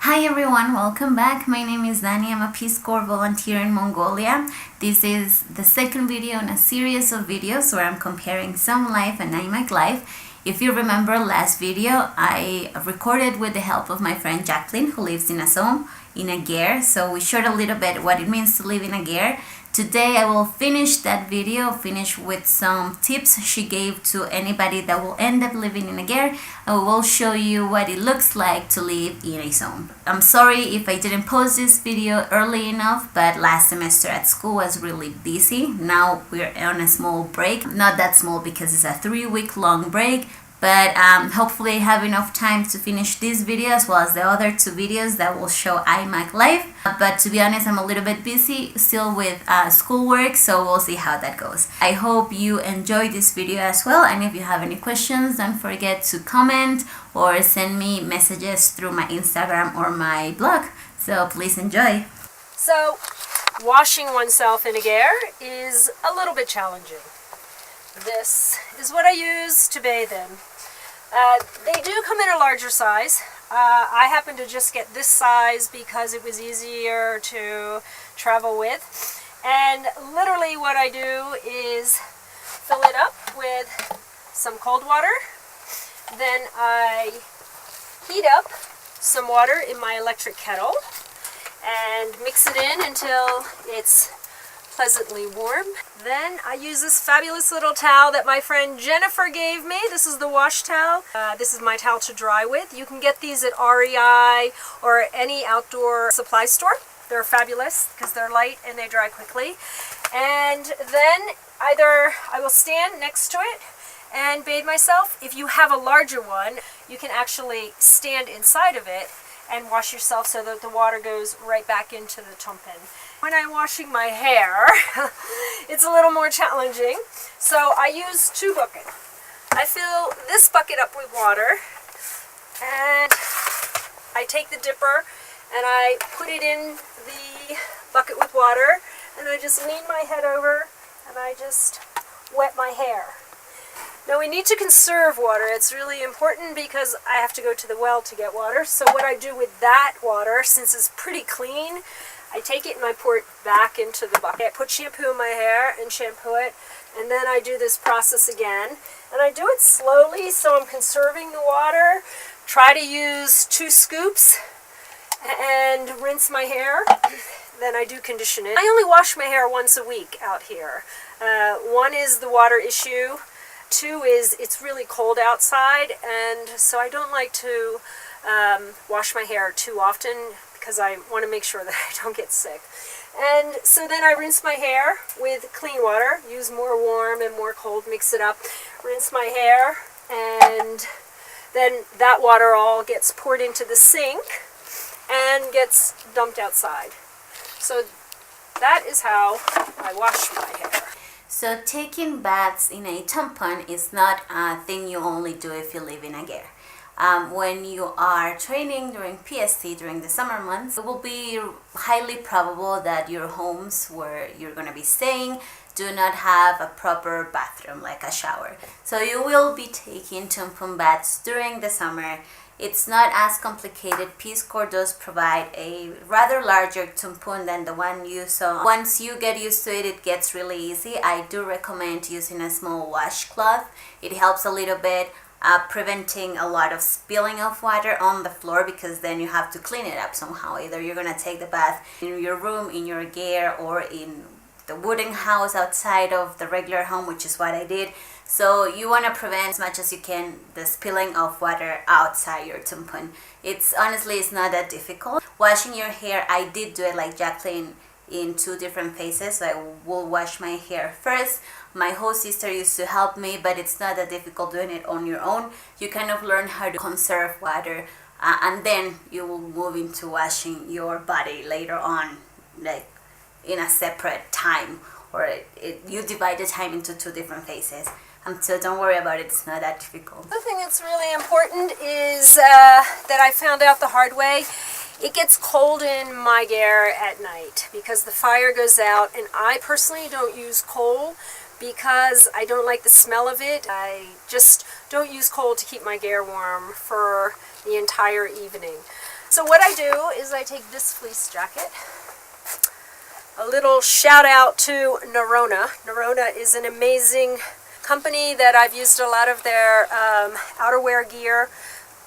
Hi everyone, welcome back. My name is Dani. I'm a Peace Corps volunteer in Mongolia. This is the second video in a series of videos where I'm comparing Soum life and Aimag life. If you remember last video, I recorded with the help of my friend Jacqueline, who lives in Soum, in a ger. So we shared a little bit what it means to live in a ger. Today I will finish that video, finish with some tips she gave to anybody that will end up living in a ger. I will show you what it looks like to live in a Soum. I'm sorry if I didn't post this video early enough, but last semester at school was really busy. Now we're on a small break. Not that small because it's a 3-week long break. But hopefully I have enough time to finish this video as well as the other two videos that will show Aimag life. But to be honest, I'm a little bit busy still with schoolwork, so we'll see how that goes. I hope you enjoyed this video as well, and if you have any questions, don't forget to comment or send me messages through my Instagram or my blog. So please enjoy. So, washing oneself in a ger is a little bit challenging. This is what I use to bathe in. They do come in a larger size. I happen to just get this size because it was easier to travel with. And literally what I do is fill it up with some cold water. Then I heat up some water in my electric kettle and mix it in until it's pleasantly warm. Then I use this fabulous little towel that my friend Jennifer gave me. This is the wash towel. This is my towel to dry with. You can get these at REI or any outdoor supply store. They're fabulous because they're light and they dry quickly. And then either I will stand next to it and bathe myself. If you have a larger one, you can actually stand inside of it and wash yourself so that the water goes right back into the tumpen. When I'm washing my hair, it's a little more challenging. So I use 2 buckets. I fill this bucket up with water and I take the dipper and I put it in the bucket with water and I just lean my head over and I just wet my hair. Now we need to conserve water. It's really important because I have to go to the well to get water. So what I do with that water, since it's pretty clean, I take it and I pour it back into the bucket. I put shampoo in my hair and shampoo it, and then I do this process again. And I do it slowly, so I'm conserving the water. Try to use 2 scoops and rinse my hair. Then I do condition it. I only wash my hair once a week out here. 1 is the water issue. 2 is it's really cold outside, and so I don't like to wash my hair too often because I want to make sure that I don't get sick. And so then I rinse my hair with clean water, use more warm and more cold, mix it up, rinse my hair, and then that water all gets poured into the sink and gets dumped outside. So that is how I wash my hair. So taking baths in a tampon is not a thing you only do if you live in a ger. When you are training during PST, during the summer months, it will be highly probable that your homes where you're going to be staying do not have a proper bathroom, like a shower. So you will be taking tampon baths during the summer. It's not as complicated. Peace Corps does provide a rather larger tampon than the one you saw. Once you get used to it, it gets really easy. I do recommend using a small washcloth. It helps a little bit. Preventing a lot of spilling of water on the floor, because then you have to clean it up somehow. Either you're gonna take the bath in your room, in your ger, or in the wooden house outside of the regular home, which is what I did. So you want to prevent as much as you can the spilling of water outside your tampon. It's not that difficult. Washing your hair, I did do it like Jacqueline in 2 different phases. So I will wash my hair first. My host sister used to help me, but it's not that difficult doing it on your own. You kind of learn how to conserve water, and then you will move into washing your body later on, like in a separate time, or you divide the time into 2 different phases. So don't worry about it, it's not that difficult. The thing that's really important is that I found out the hard way. It gets cold in my ger at night because the fire goes out, and I personally don't use coal because I don't like the smell of it. I just don't use coal to keep my ger warm for the entire evening. So what I do is I take this fleece jacket. A little shout out to Nerona. Nerona is an amazing company that I've used a lot of their outerwear gear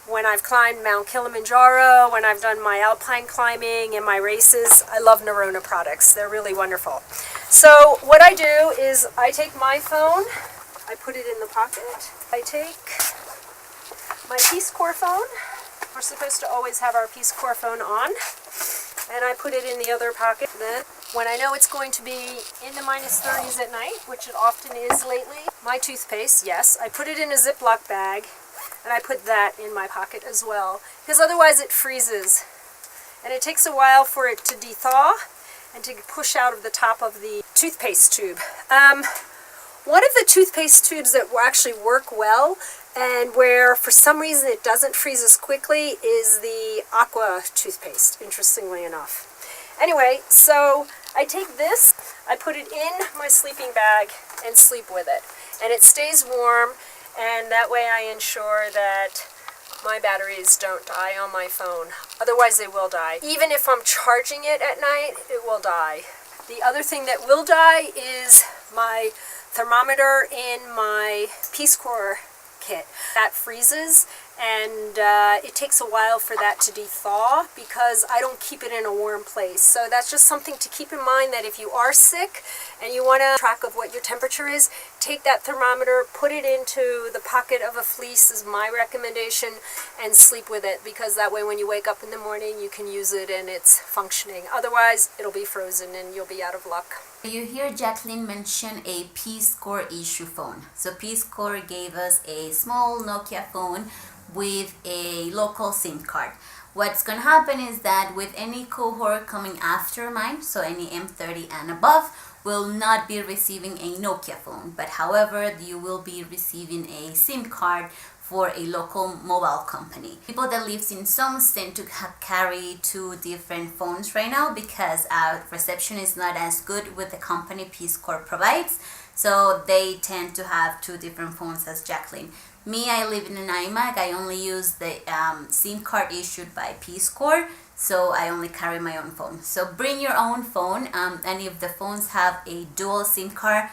when I've climbed Mount Kilimanjaro, when I've done my alpine climbing and my races. I love Nerona products. They're really wonderful. So what I do is I take my phone, I put it in the pocket. I take my Peace Corps phone. We're supposed to always have our Peace Corps phone on. And I put it in the other pocket. Then when I know it's going to be in the -30s at night, which it often is lately, my toothpaste, yes, I put it in a Ziploc bag. And I put that in my pocket as well, because otherwise it freezes. And it takes a while for it to thaw and to push out of the top of the toothpaste tube. One of the toothpaste tubes that will actually work well, and where for some reason it doesn't freeze as quickly, is the Aqua toothpaste, interestingly enough. Anyway, so I take this, I put it in my sleeping bag and sleep with it. And it stays warm. And that way I ensure that my batteries don't die on my phone. Otherwise they will die. Even if I'm charging it at night, it will die. The other thing that will die is my thermometer in my Peace Corps kit. That freezes, and it takes a while for that to thaw because I don't keep it in a warm place. So that's just something to keep in mind, that if you are sick and you want to track of what your temperature is, take that thermometer, put it into the pocket of a fleece is my recommendation, and sleep with it, because that way when you wake up in the morning you can use it and it's functioning. Otherwise it'll be frozen and you'll be out of luck. You hear Jacqueline mention a Peace Corps issue phone. So Peace Corps gave us a small Nokia phone with a local SIM card. What's going to happen is that with any cohort coming after mine, so any M30 and above, will not be receiving a Nokia phone, but however you will be receiving a SIM card for a local mobile company. People that lives in Soum tend to carry two different phones right now because reception is not as good with the company Peace Corps provides, so they tend to have two different phones as Jacqueline. Me, I live in an Aimag. I only use the SIM card issued by Peace Corps, so I only carry my own phone. So bring your own phone, and if the phones have a dual SIM card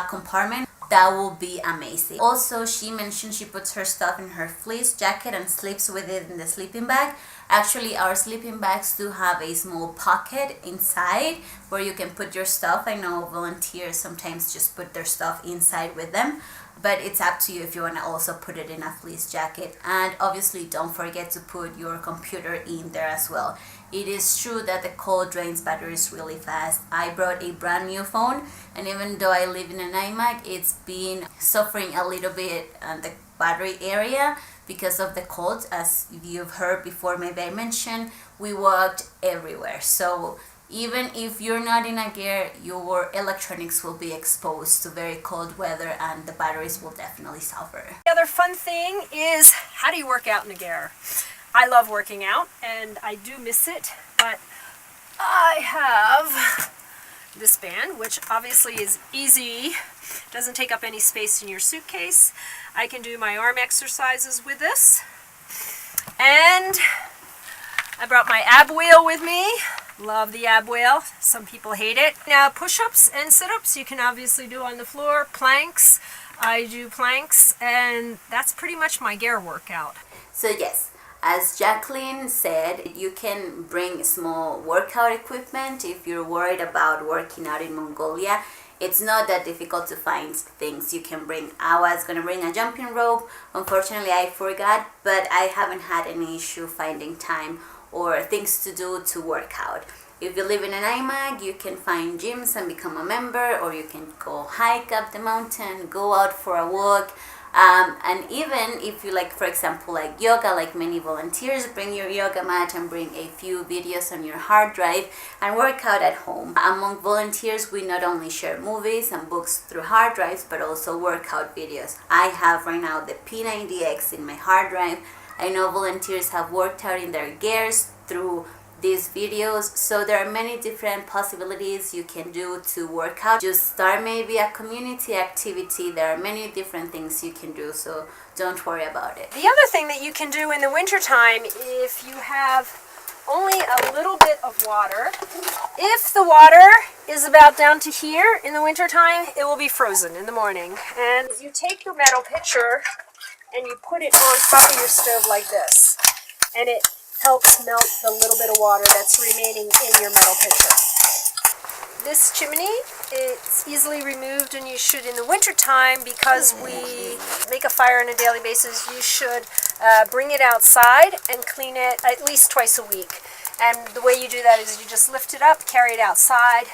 compartment, that will be amazing. Also, she mentioned she puts her stuff in her fleece jacket and sleeps with it in the sleeping bag. Actually, our sleeping bags do have a small pocket inside where you can put your stuff. I know volunteers sometimes just put their stuff inside with them, but it's up to you if you want to also put it in a fleece jacket. And obviously don't forget to put your computer in there as well. It is true that the cold drains batteries really fast. I brought a brand new phone, and even though I live in an Aimag, it's been suffering a little bit on the battery area because of the cold. As you've heard before, maybe I mentioned, we walked everywhere. So even if you're not in a gear, your electronics will be exposed to very cold weather and the batteries will definitely suffer. The other fun thing is, how do you work out in a gear? I love working out and I do miss it, but I have this band, which obviously is easy, doesn't take up any space in your suitcase. I can do my arm exercises with this, and I brought my ab wheel with me. Love the ab wheel. Some people hate it. Now, push-ups and sit-ups you can obviously do on the floor. Planks, I do planks, and that's pretty much my gear workout. So yes, as Jacqueline said, you can bring small workout equipment if you're worried about working out in Mongolia. It's not that difficult to find things you can bring. I was going to bring a jumping rope. Unfortunately, I forgot, but I haven't had any issue finding time or things to do to work out. If you live in an Aimag, you can find gyms and become a member, or you can go hike up the mountain, go out for a walk. And even if you like, for example, like yoga, like many volunteers, bring your yoga mat and bring a few videos on your hard drive and work out at home. Among volunteers, we not only share movies and books through hard drives, but also workout videos. I have right now the P90X in my hard drive. I know volunteers have worked out in their gears through these videos, so there are many different possibilities you can do to work out. Just start maybe a community activity. There are many different things you can do, so don't worry about it. The other thing that you can do in the wintertime, if you have only a little bit of water. If the water is about down to here in the wintertime, it will be frozen in the morning. And you take your metal pitcher and you put it on top of your stove like this. And it helps melt the little bit of water that's remaining in your metal pitcher. This chimney, it's easily removed, and you should in the winter time, because we make a fire on a daily basis, you should bring it outside and clean it at least twice a week. And the way you do that is you just lift it up, carry it outside,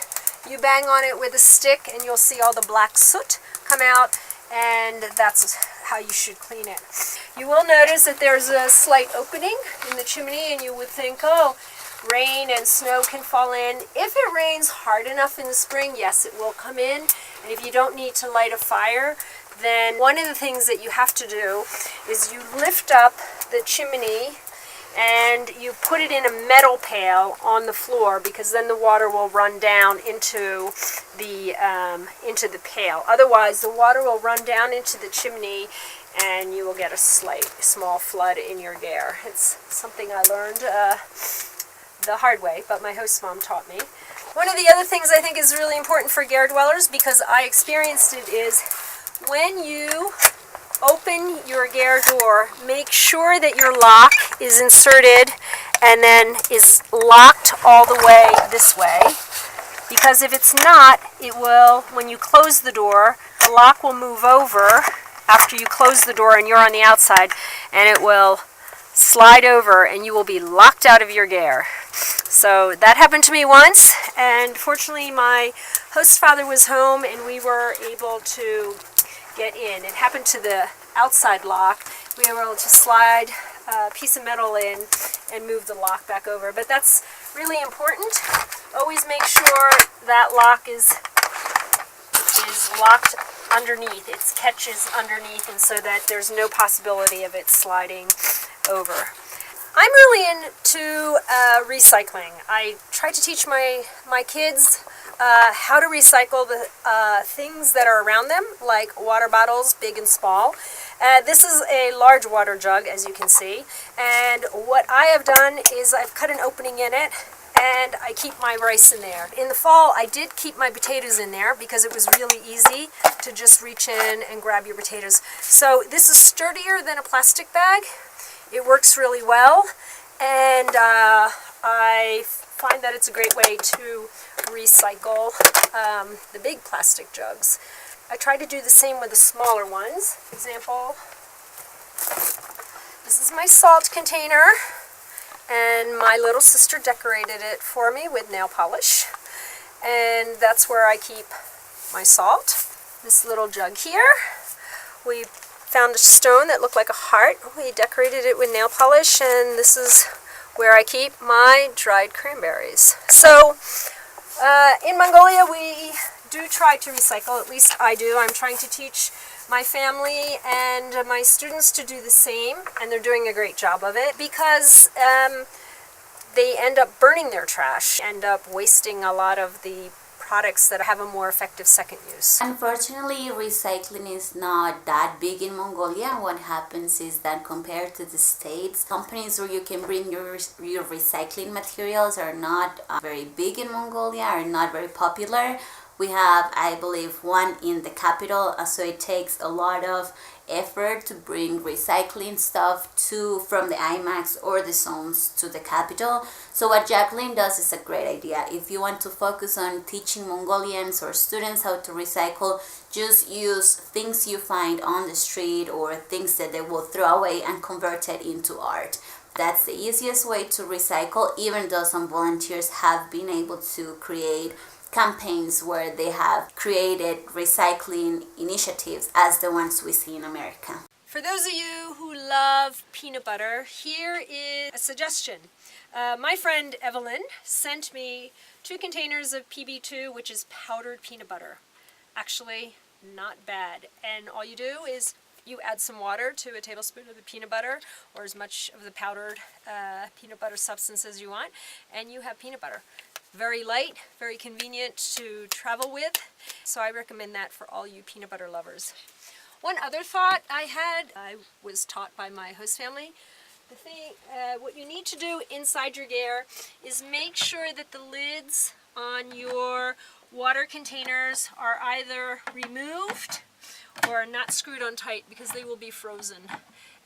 you bang on it with a stick, and you'll see all the black soot come out, and that's how you should clean it. You will notice that there's a slight opening in the chimney, and you would think, oh, rain and snow can fall in. If it rains hard enough in the spring, yes, it will come in. And if you don't need to light a fire, then one of the things that you have to do is you lift up the chimney and you put it in a metal pail on the floor, because then the water will run down into the pail. Otherwise, the water will run down into the chimney and you will get a small flood in your gare. It's something I learned the hard way, but my host mom taught me. One of the other things I think is really important for gare dwellers, because I experienced it, is when you open your gare door, make sure that your lock is inserted and then is locked all the way this way, because if it's not, it will, when you close the door, the lock will move over after you close the door and you're on the outside, and it will slide over and you will be locked out of your gare. So that happened to me once, and fortunately my host father was home and we were able to get in. It happened to the outside lock. We were able to slide a piece of metal in and move the lock back over. But that's really important. Always make sure that lock is locked underneath. It catches underneath, and so that there's no possibility of it sliding over. I'm really into recycling. I try to teach my kids how to recycle the things that are around them, like water bottles, big and small. This is a large water jug, as you can see, and what I have done is I've cut an opening in it, and I keep my rice in there. In the fall, I did keep my potatoes in there because it was really easy to just reach in and grab your potatoes. So this is sturdier than a plastic bag. It works really well, and I find that it's a great way to recycle the big plastic jugs. I try to do the same with the smaller ones. For example, this is my salt container, and my little sister decorated it for me with nail polish, and that's where I keep my salt. This little jug here, we found a stone that looked like a heart. We decorated it with nail polish, and this is where I keep my dried cranberries. So in Mongolia, we do try to recycle, at least I do. I'm trying to teach my family and my students to do the same, and they're doing a great job of it, because they end up burning their trash, end up wasting a lot of the products that have a more effective second use. Unfortunately, recycling is not that big in Mongolia. What happens is that compared to the States, companies where you can bring your recycling materials are not very big in Mongolia, are not very popular. We have, I believe, one in the capital, so it takes a lot of effort to bring recycling stuff from the Aimags or the Soums to the capital. So what Jacqueline does is a great idea. If you want to focus on teaching Mongolians or students how to recycle, just use things you find on the street or things that they will throw away and convert it into art. That's the easiest way to recycle, even though some volunteers have been able to create campaigns where they have created recycling initiatives as the ones we see in America. For those of you who love peanut butter, here is a suggestion. My friend Evelyn sent me 2 containers of PB2, which is powdered peanut butter. Actually, not bad. And all you do is you add some water to a tablespoon of the peanut butter, or as much of the powdered peanut butter substance as you want, and you have peanut butter. Very light, very convenient to travel with, so I recommend that for all you peanut butter lovers. One other thought I had, I was taught by my host family What you need to do inside your Gare is make sure that the lids on your water containers are either removed or not screwed on tight, because they will be frozen.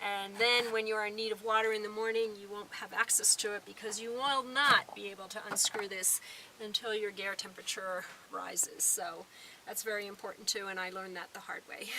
And then when you are in need of water in the morning, you won't have access to it, because you will not be able to unscrew this until your Gare temperature rises. So that's very important too, and I learned that the hard way.